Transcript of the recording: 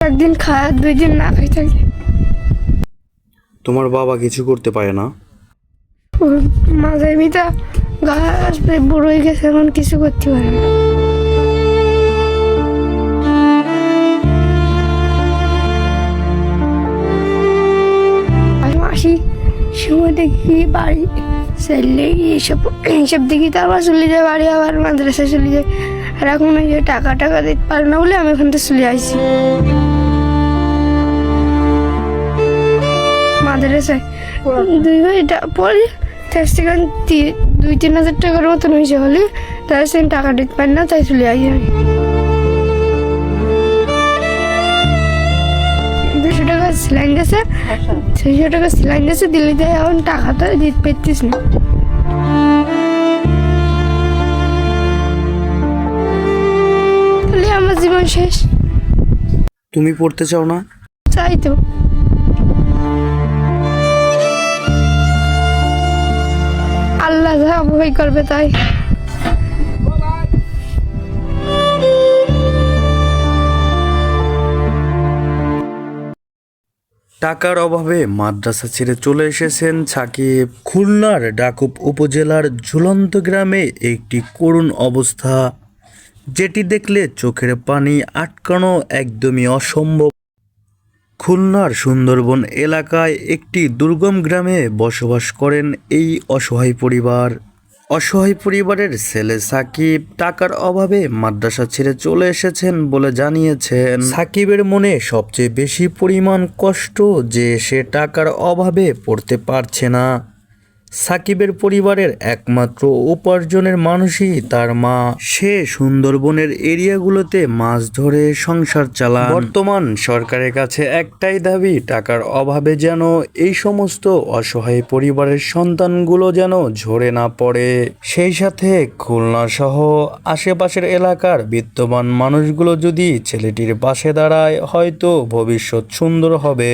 একদিন খায় 2 দিন না খাই থাকে। তোমার বাবা কিছু করতে পারে না? মাঝে মিতা গাছ বড় হয়ে গেছে, এখন কিছু করতে পারে না। মাসি সময় দেখি বাড়ি চললে এইসব দেখি, তারপর চলে যায় বাড়ি, আবার মাদ্রাসায় চলে যায়। আর এখন ওই যে টাকা দিতে পারে না বলে আমি ওখান থেকে চলে আসছি মাদ্রাসায়। 2 ভাই পরে সেখানে 2-3 হাজার টাকার মতন হয়েছে হলে, তার সে টাকা দিতে পারে না, তাই চলে আসি আমি। 200 টাকা সিলাইন গেছে, 600 টাকা সিলাইন গেছে, দিল্লিতে এখন টাকা তো দিতে পারতিস না। তাহলে আমার জীবন শেষ। তুমি পড়তে চাও না? চাই তো। আল্লাহ যা ভয় করবে তাই। টাকার অভাবে মাদ্রাসা ছেড়ে চলে এসেছেন সাকিব। খুলনার ডাকুব উপজেলার ঝুলন্ত গ্রামে একটি করুণ অবস্থা, যেটি দেখলে চোখের পানি আটকানো একদমই অসম্ভব। খুলনার সুন্দরবন এলাকায় একটি দুর্গম গ্রামে বসবাস করেন এই অসহায় পরিবার। অসহায় পরিবারের ছেলে সাকিব টাকার অভাবে মাদ্রাসা ছেড়ে চলে এসেছেন বলে জানিয়েছেন। সাকিবের মনে সবচেয়ে বেশি পরিমাণ কষ্ট যে সে টাকার অভাবে পড়তে পারছে না। সাকিবের পরিবারের একমাত্র উপার্জনের মানুষই তার মা। সে সুন্দরবনের এরিয়াগুলোতে মাছ ধরে সংসার চালায়। বর্তমান সরকারের কাছে একটাই দাবি, টাকার অভাবে যেন এই সমস্ত অসহায় পরিবারের সন্তানগুলো যেন ঝরে না পড়ে। সেই সাথে খুলনা সহ আশেপাশের এলাকার বিত্তবান মানুষগুলো যদি ছেলেটির পাশে দাঁড়ায়, হয়তো ভবিষ্যৎ সুন্দর হবে।